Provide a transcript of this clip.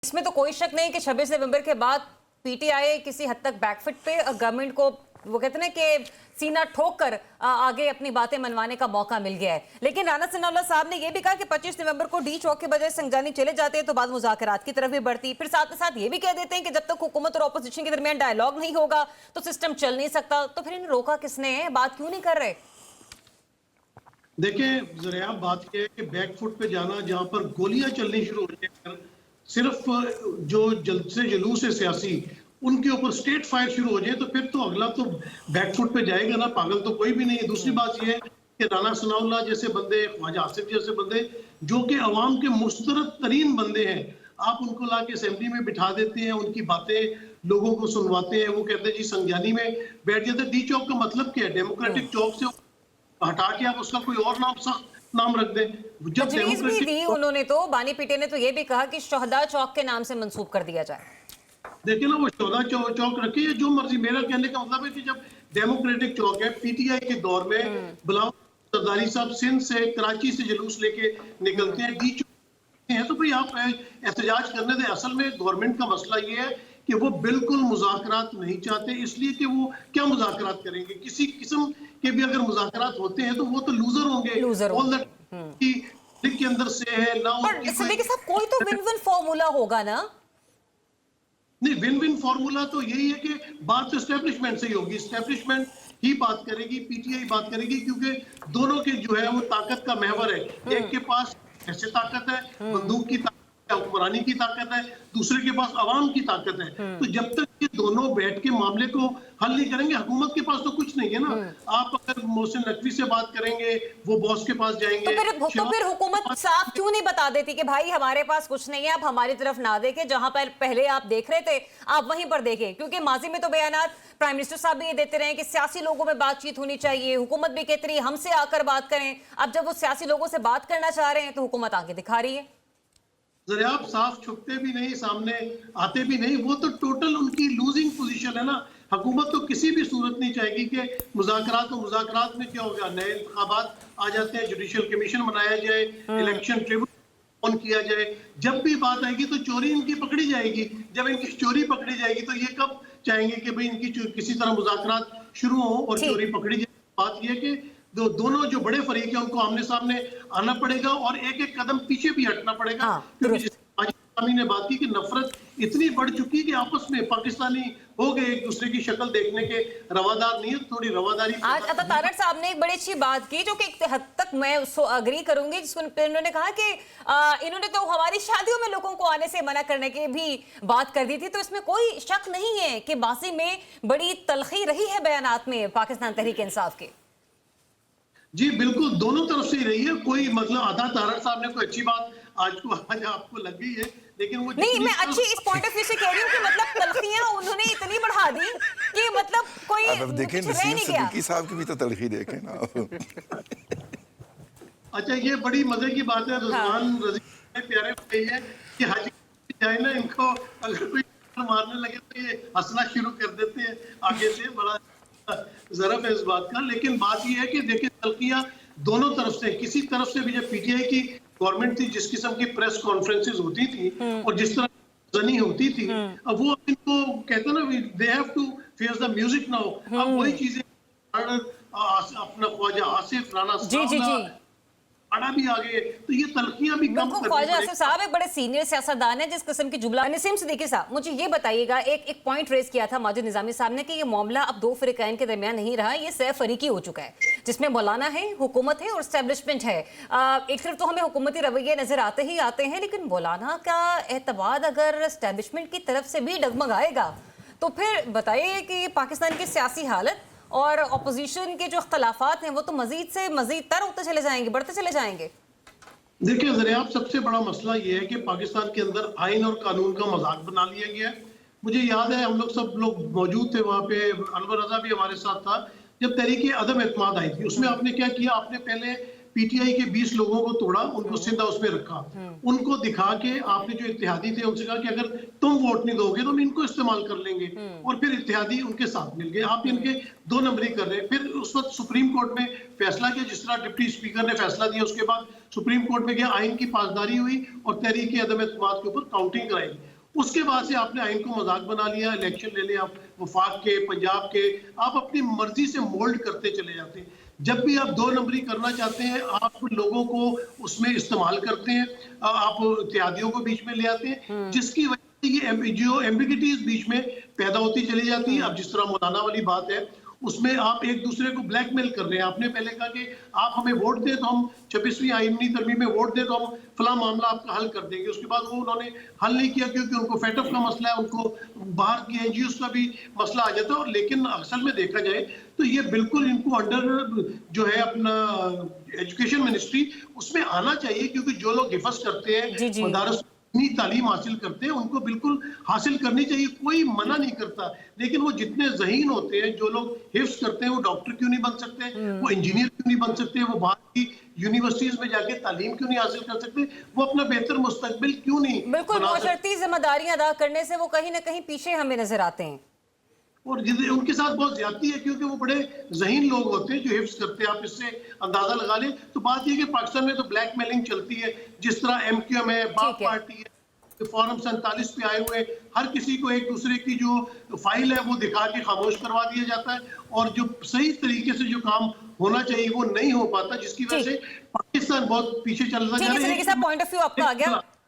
इसमें तो कोई शक नहीं कि 26 नवंबर के बाद पीटीआई किसी हद तक बैकफुट पे गवर्नमेंट को वो कहते हैं ना कि सीना ठोक कर आगे अपनी बातें मनवाने का मौका मिल गया है। लेकिन राणा सनाउल्लाह साहब ने यह भी कहा कि 25 नवंबर को डी चौक के बजाय संगजानी चले जाते हैं तो बात मुज़ाकरात की तरफ भी बढ़ती। फिर साथ ही साथ ये भी कह देते हैं कि जब तक हुकूमत और ऑपोजिशन के दरमियान डायलॉग नहीं होगा तो सिस्टम चल नहीं सकता। तो फिर इन्हें रोका किसने है, बात क्यों नहीं कर रहे? देखिए जरा बात यह है कि बैकफुट पे जाना, जहां पर गोलियां चलनी शुरू हो जाए, सिर्फ जो जल्द से जुलूस है सियासी उनके ऊपर स्टेट फायर शुरू हो जाए तो फिर तो अगला तो बैकफुट पे जाएगा ना, पागल तो कोई भी नहीं है। दूसरी बात यह है कि राणा सनाउल्लाह जैसे बंदे, ख्वाजा आसिफ जैसे बंदे जो कि अवाम के मुस्तरद तरीन बंदे हैं, आप उनको ला के असेंबली में बिठा देते हैं, उनकी बातें लोगों को सुनवाते हैं। वो कहते हैं जी संज्ञानी में बैठ जाते। डी चौक का मतलब क्या है? डेमोक्रेटिक चौक से हटा के आप उसका कोई और नाम, सख्त नाम रख दें। जब तजवीज़ भी दी उन्होंने, तो बानी पीटे ने तो ये भी कहा कि शोहदा चौक के नाम से मंसूब कर दिया जाए। देखिए ना, वो शोहदा चौक रखिए जो मर्जी। मेरा कहने का मतलब है कि जब डेमोक्रेटिक चौक है, पीटीआई के दौर में बिलावल सरदारी साहब सिंध से, कराची से जुलूस लेके निकलते हैं, डी चौक है, तो भाई आप एहतजाज करने दें। असल में गवर्नमेंट का मसला ये है कि वो बिल्कुल मुज़ाकरात नहीं चाहते, इसलिए कि वो क्या मुज़ाकरात करेंगे? किसी किस्म के भी अगर मुज़ाकरात होते हैं तो वो तो लूजर होंगे। ऑल दैट के अंदर से है ना। पर सिद्दीकी साहब, कोई तो विन विन फॉर्मूला होगा ना? नहीं, विन विन फॉर्मूला तो यही है कि बात तो एस्टेब्लिशमेंट से ही होगी। एस्टेब्लिशमेंट ही बात करेगी, पीटीआई बात करेगी, क्योंकि दोनों के जो है वो ताकत का महवर है। एक के पास ऐसे ताकत है, बंदूक की ताकत, हुक्मरानी की ताकत है, दूसरे के पास अवाम की ताकत है। तो जब तक ये दोनों बैठ के मामले को हल नहीं करेंगे, हुकूमत के पास तो कुछ नहीं है ना। आप अगर मोहसिन नकवी से बात करेंगे, वो बॉस के पास जाएंगे। तो फिर हुकूमत साफ क्यों नहीं बता देती कि भाई हमारे पास कुछ नहीं है, आप हमारी तरफ ना देखें, जहां पर पहले आप देख रहे थे आप वहीं पर देखें? क्योंकि माजी में तो बयानात प्राइम मिनिस्टर साहब भी ये देते रहे कि सियासी लोगों में बातचीत होनी चाहिए, हुकूमत भी कहती रही हमसे आकर बात करें। अब जब वो सियासी लोगों से बात करना चाह रहे हैं तो हुकूमत आगे दिखा रही है। जरा आप साफ छुपते भी नहीं, सामने आते भी नहीं। वो तो टोटल उनकी लूजिंग पोजीशन है ना। हुकूमत तो किसी भी सूरत नहीं चाहेगी कि मुज़ाकरात, तो मुज़ाकरात में क्या होगा, नए इंतखाबात आ जाते हैं, जुडिशियल कमीशन बनाया जाए, इलेक्शन ट्रिब्यूनल ऑन किया जाए। जब भी बात आएगी तो चोरी इनकी पकड़ी जाएगी। जब इनकी चोरी पकड़ी जाएगी तो ये कब चाहेंगे कि भाई इनकी किसी तरह मुज़ाकरात शुरू हो और चोरी पकड़ी जाए? बात यह कि दोनों जो बड़े फरीक हैं उनको आमने सामने आना पड़ेगा और एक एक कदम पीछे भी हटना पड़ेगा। क्योंकि पाकिस्तानी ने बात की कि नफरत इतनी बढ़ चुकी है कि आपस में पाकिस्तानी हो गए एक दूसरे की शक्ल देखने के रवादार नहीं है। थोड़ी रवादारी। आज अता तारड़ साहब ने एक बड़ी अच्छी बात की जो कि एक हद तक मैं उसको अग्री करूंगी, जिसको इन्होंने कहा कि इन्होंने तो हमारी शादियों में लोगों को आने से मना करने की भी बात कर दी थी। तो इसमें कोई शक नहीं है कि बासी में बड़ी तलखी रही है बयानात में पाकिस्तान तहरीक इंसाफ के। जी बिल्कुल, दोनों तरफ से ही रही है। कोई मतलब अता तारड़ साहब ने कोई अच्छी बात आज आपको लग गई है, लेकिन वो नहीं, मैं अच्छी इस पॉइंट ऑफ व्यू से कह रही हूँ कि मतलब तलखियां उन्होंने इतनी बढ़ा दी कि मतलब कोई अब देखें नसीम सिद्दीकी साहब की भी तो तलखी देखें ना। अच्छा, ये बड़ी मजे की बात है। रुजवान रजी प्यारे भाई है कि हाजी जाए ना, इनको अगर कोई मारने लगे तो ये हंसना शुरू कर देते हैं आगे से। बड़ा ज़रफ़ है इस बात का। लेकिन बात ये है कि देखिए तलखियां दोनों तरफ से, किसी तरफ से भी। जब पीटीआई की गवर्नमेंट थी, जिस किस्म की प्रेस कॉन्फ्रेंसेस होती थी और जिस तरह जनी होती थी, अब वो इनको कहते हैं ना, they have to face the music now. अब वही चीजें अपना ख्वाजा आसिफ, राणा सनाउल्लाह आना भी आ गए, तो ये तलखियां भी कम करनी। ख्वाजा आसिफ साहब एक बड़े सीनियर सियासतदान है जिस किस्म की जुमला। नसीम सिद्दीकी साहब, मुझे ये बताइएगा, एक पॉइंट रेज किया था माजिद निजामी साहब ने कि ये मामला अब दो फिरकाइन के दरमियान नहीं रहा, ये सह फरीकी हो चुका है, जिसमें मौलाना है, हुकूमत है और एस्टेब्लिशमेंट है। एक तरफ तो हमें हुकूमती रवैये नजर आते ही आते हैं, लेकिन मौलाना का एतमाद अगर एस्टेब्लिशमेंट की तरफ से भी डगमगाएगा तो फिर बताइए कि पाकिस्तान की सियासी हालत और अपोजिशन के जो इख्तलाफात हैं वो तो मजीद से मजीद तर होते चले जाएंगे, बढ़ते चले जाएंगे। देखिए जरा आप, सबसे बड़ा मसला ये है कि पाकिस्तान के अंदर आइन और कानून का मजाक बना लिया गया है। मुझे याद है हम लोग सब लोग मौजूद थे वहाँ पे, अनवर रजा भी हमारे साथ था, जब तहरीक अदम एतमाद आई थी। उसमें आपने क्या किया, आपने पहले पीटीआई के 20 लोगों को तोड़ा, उनको सिंधा उसमें रखा, उनको दिखा के आपने जो इत्तेहादी थे उनसे कहा कि अगर तुम वोट नहीं दोगे तो हम इनको इस्तेमाल कर लेंगे, और फिर इत्तेहादी उनके साथ मिल गए। आप इनके दो नंबरी कर रहे हैं। फिर उस वक्त सुप्रीम कोर्ट में फैसला किया, जिस तरह डिप्टी स्पीकर ने फैसला दिया, उसके बाद सुप्रीम कोर्ट में गया, आइन की पासदारी हुई और तहरीक अदम एतमाद के ऊपर काउंटिंग कराई। उसके बाद से आपने आइन को मजाक बना लिया, इलेक्शन ले लें आप वफाक के, पंजाब के, आप अपनी मर्जी से मोल्ड करते चले जाते हैं। जब भी आप 2 नंबरी करना चाहते हैं, आप लोगों को उसमें इस्तेमाल करते हैं, आप इत्यादियों को बीच में ले आते हैं, जिसकी वजह से ये जो एम्बिगिटीज बीच में पैदा होती चली जाती है। अब जिस तरह मौलाना वाली बात है, उसमें आप एक दूसरे को ब्लैकमेल कर रहे हैं। आपने पहले कहा कि आप हमें वोट दें तो हम 26वीं आईनी तरमीम में वोट दें तो हम फला मामला आपका हल कर देंगे। उसके बाद वो उन्होंने हल नहीं किया क्योंकि उनको फेटअप का मसला है, उनको बाहर की एनजीओ का भी मसला आ जाता है। और लेकिन असल में देखा जाए तो ये बिल्कुल इनको अंडर जो है अपना एजुकेशन मिनिस्ट्री उसमें आना चाहिए, क्योंकि जो लोग हिफज करते हैं मदारस इतनी तालीम हासिल करते हैं उनको बिल्कुल हासिल करनी चाहिए, कोई मना नहीं करता। लेकिन वो जितने ज़हीन होते हैं, जो लोग हिफ्स करते हैं, वो डॉक्टर क्यों नहीं बन सकते, वो इंजीनियर क्यों नहीं बन सकते, वो बाहर की यूनिवर्सिटीज में जाके तालीम क्यों नहीं हासिल कर सकते, वो अपना बेहतर मुस्तकबिल क्यों नहीं बिल्कुल माशरती जिम्मेदारियां अदा करने से वो कहीं ना कहीं पीछे हमें नजर आते हैं। और उनके साथ बहुत ज्यादती है, क्योंकि वो बड़े ज़हीन लोग होते हैं जो हिफ्स करते हैं। आप इससे अंदाजा लगा लें। तो बात यह कि पाकिस्तान में तो ब्लैकमेलिंग चलती है, जिस तरह MQM है, बाप पार्टी है, फॉरम 47 पे आए हुए हर किसी को एक दूसरे की जो फाइल है वो दिखा के खामोश करवा दिया जाता है, और जो सही तरीके से जो काम होना चाहिए वो नहीं हो पाता, जिसकी वजह से पाकिस्तान बहुत पीछे चल रहा है। पॉइंट ऑफ व्यू आपका आ गया।